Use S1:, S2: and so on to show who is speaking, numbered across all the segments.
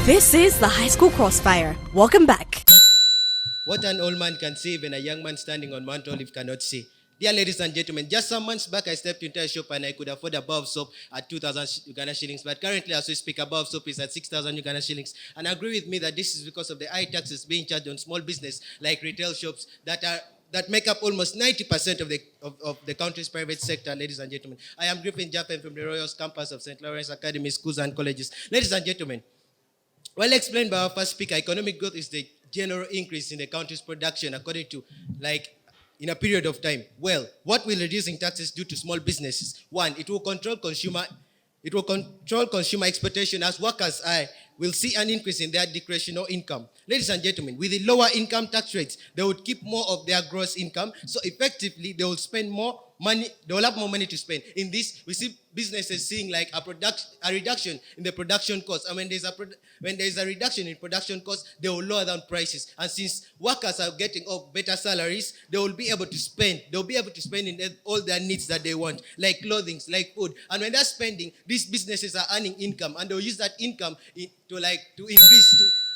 S1: This is the High School Crossfire. Welcome back.
S2: What an old man can say, when a young man standing on Mount Olive cannot say. Dear ladies and gentlemen, just some months back I stepped into a shop and I could afford a bar of soap at 2,000 Uganda shillings. But currently, as we speak, a bar of soap is at 6,000 Uganda shillings. And agree with me that this is because of the high taxes being charged on small business like retail shops that make up almost 90% of the country's private sector, ladies and gentlemen. I am Griffin Japan from the Royals campus of St. Lawrence Academy Schools and Colleges. Ladies and gentlemen, well explained by our first speaker, economic growth is the general increase in the country's production according to, in a period of time. Well, what will reducing taxes do to small businesses? One, it will control consumer expectation as workers will see an increase in their discretionary income. Ladies and gentlemen, with the lower income tax rates, they would keep more of their gross income. So effectively, they will spend more money. They will have more money to spend. In this, we see businesses seeing like a reduction in the production cost. And when there's a reduction in production cost, they will lower down prices. And since workers are getting better salaries, they will be able to spend. They'll be able to spend in all their needs that they want, like clothing, like food. And when they're spending, these businesses are earning income, and they'll use that income to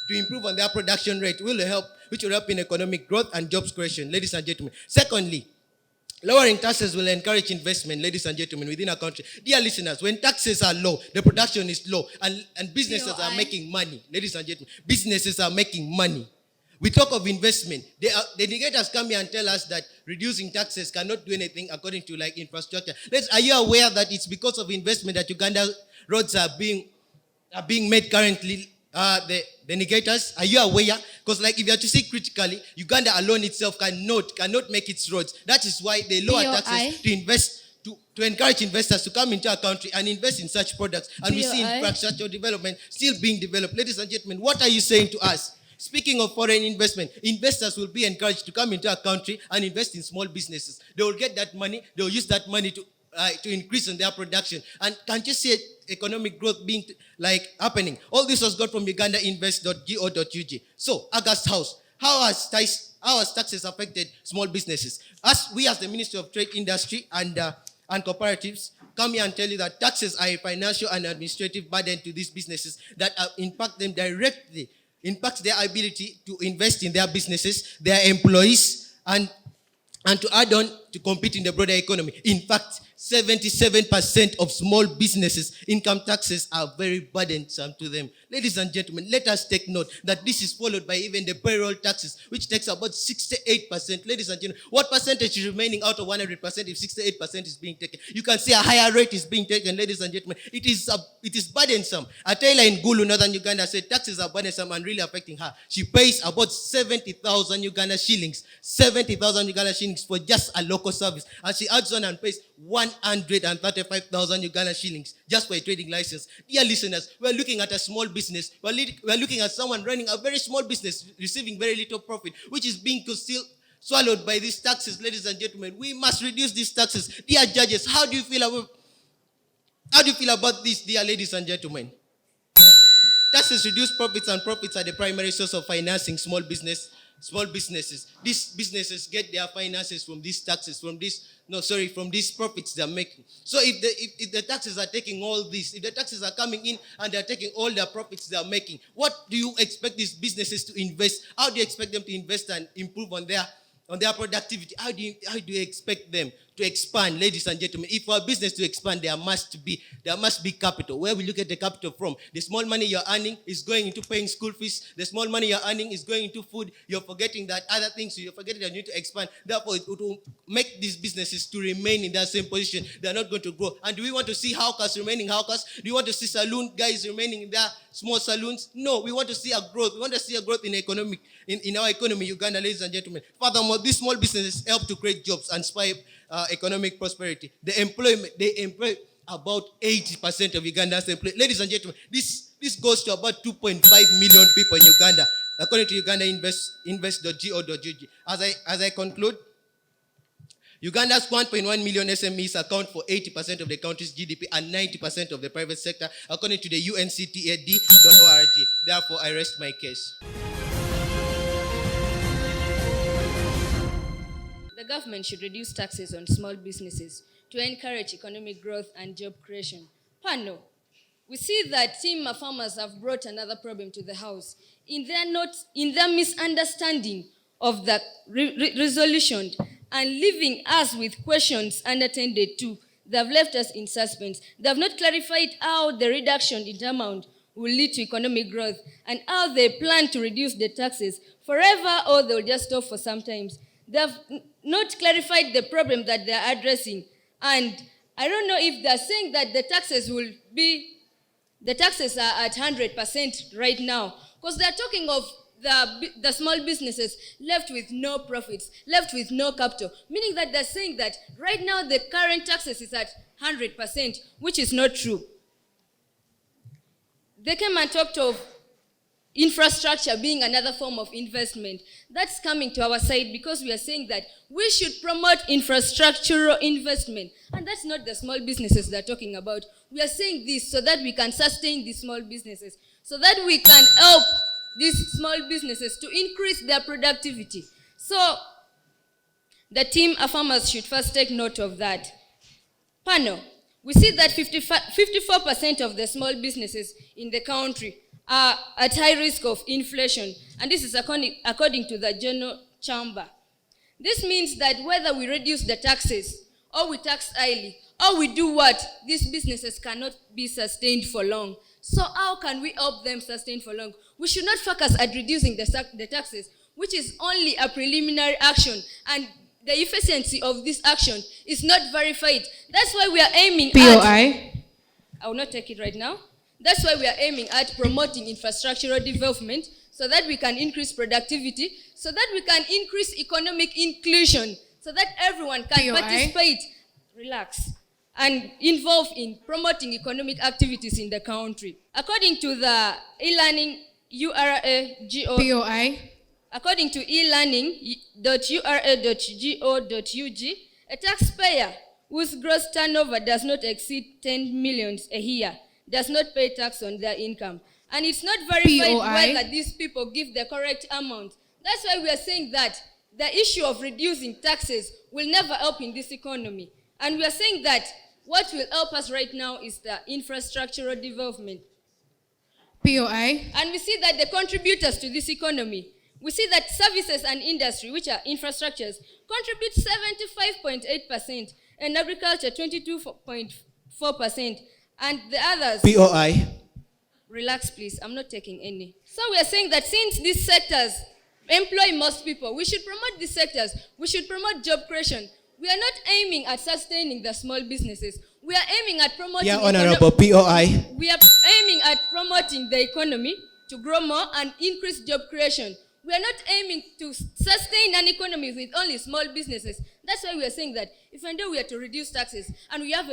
S2: improve on their production rate, which will help in economic growth and jobs creation, ladies and gentlemen. Secondly, lowering taxes will encourage investment, ladies and gentlemen, within a country. Dear listeners, when taxes are low, the production is low, and businesses are making money. Ladies and gentlemen, businesses are making money. We talk of investment. The negators come here and tell us that reducing taxes cannot do anything according to infrastructure. Are you aware that it's because of investment that Uganda roads are being made currently? The negators, are you aware? Because if you are to see critically, Uganda alone itself cannot make its roads. That is why they lower taxes to invest, to encourage investors to come into our country and invest in such products. And we see infrastructure development still being developed. Ladies and gentlemen, what are you saying to us? Speaking of foreign investment, investors will be encouraged to come into our country and invest in small businesses. They will get that money. They will use that money to increase in their production. And can't you see economic growth being happening? All this was got from ugandainvest.go.ug. So, August House, how has taxes affected small businesses? As the Ministry of Trade, Industry and Cooperatives come here and tell you that taxes are a financial and administrative burden to these businesses that impact them directly, impacts their ability to invest in their businesses, their employees, and to add on to compete in the broader economy. In fact, 77% of small businesses' income taxes are very burdensome to them. Ladies and gentlemen, let us take note that this is followed by even the payroll taxes, which takes about 68%. Ladies and gentlemen, what percentage is remaining out of 100% if 68% is being taken? You can see a higher rate is being taken, ladies and gentlemen. It is burdensome. A tailor in Gulu, northern Uganda, said taxes are burdensome and really affecting her. She pays about 70,000 Uganda shillings. 70,000 Uganda shillings for just a local service. And she adds on and pays 135,000 Uganda shillings just for a trading license. Dear listeners, we're looking at a small business. We're looking at someone running a very small business, receiving very little profit, which is being still swallowed by these taxes, ladies and gentlemen. We must reduce these taxes. Dear judges, how do you feel about this, dear ladies and gentlemen? Taxes reduce profits, and profits are the primary source of financing small businesses. These businesses get their finances from these taxes, from these profits they're making. So if the taxes are taking all this, if the taxes are coming in and they're taking all the profits they're making, what do you expect these businesses to invest? How do you expect them to invest and improve on their productivity? How do you expect them to expand, ladies and gentlemen? If for a business to expand, there must be capital. Where we look at the capital from? The small money you're earning is going into paying school fees. The small money you're earning is going into food. You're forgetting that other things. You're forgetting that you need to expand. Therefore, it will make these businesses to remain in that same position. They're not going to grow. And do we want to see hawkers remaining hawkers? Do you want to see saloon guys remaining in their small saloons? No, we want to see a growth. We want to see a growth in our economy, Uganda, ladies and gentlemen. Furthermore, these small businesses help to create jobs and inspire economic prosperity. They employ about 80% of Uganda's employees. Ladies and gentlemen, this goes to about 2.5 million people in Uganda, according to ugandainvest.go.ug. As I conclude, Uganda's 1.1 million SMEs account for 80% of the country's GDP and 90% of the private sector, according to the unctad.org. Therefore, I rest my case.
S3: The government should reduce taxes on small businesses to encourage economic growth and job creation. Pano, We see that timber farmers have brought another problem to the house. In their misunderstanding of the resolution and leaving us with questions unattended to, they have left us in suspense. They have not clarified how the reduction in amount will lead to economic growth and how they plan to reduce the taxes forever, or they will just stop for some time. They have not clarified the problem that they are addressing. And I don't know if they are saying that the taxes are at 100% right now, because they are talking of the small businesses left with no profits, left with no capital, meaning that they're saying that right now the current taxes is at 100%, which is not true. They came and talked of infrastructure being another form of investment. That's coming to our side because we are saying that we should promote infrastructural investment. And that's not the small businesses they're talking about. We are saying this so that we can sustain these small businesses, so that we can help these small businesses to increase their productivity. So the team of farmers should first take note of that. Panel, we see that 54% of the small businesses in the country are at high risk of inflation, and this is according to the General Chamber. This means that whether we reduce the taxes, or we tax highly, or we do what, these businesses cannot be sustained for long. So how can we help them sustain for long? We should not focus at reducing the taxes, which is only a preliminary action, and the efficiency of this action is not verified. That's why we are aiming
S4: POI.
S3: I will not take it right now. That's why we are aiming at promoting infrastructural development, so that we can increase productivity, so that we can increase economic inclusion, so that everyone can participate, relax, and involve in promoting economic activities in the country. According to the e-learning URA-GO,
S4: POI.
S3: According to elearning.ura.go.ug, a taxpayer whose gross turnover does not exceed 10 million a year does not pay tax on their income. And it's not verified whether these people give the correct amount. That's why we are saying that the issue of reducing taxes will never help in this economy. And we are saying that what will help us right now is the infrastructural development.
S4: POI.
S3: And we see that the contributors to this economy, we see that services and industry, which are infrastructures, contribute 75.8%, and agriculture 22.4%, and the others...
S2: POI.
S3: Relax, please. I'm not taking any. So we are saying that since these sectors employ most people, we should promote these sectors. We should promote job creation. We are not aiming at sustaining the small businesses. We are aiming at promoting...
S2: Yeah, Honorable POI.
S3: We are aiming at promoting the economy to grow more and increase job creation. We are not aiming to sustain an economy with only small businesses. That's why we are saying that if and though we are to reduce taxes and we have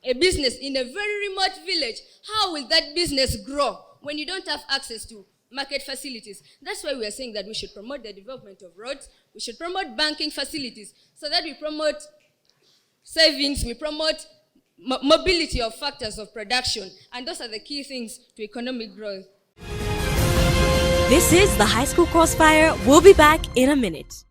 S3: a business in a very remote village, how will that business grow when you don't have access to market facilities? That's why we are saying that we should promote the development of roads, we should promote banking facilities, so that we promote savings, we promote mobility of factors of production, and those are the key things to economic growth.
S1: This is the High School Crossfire. We'll be back in a minute.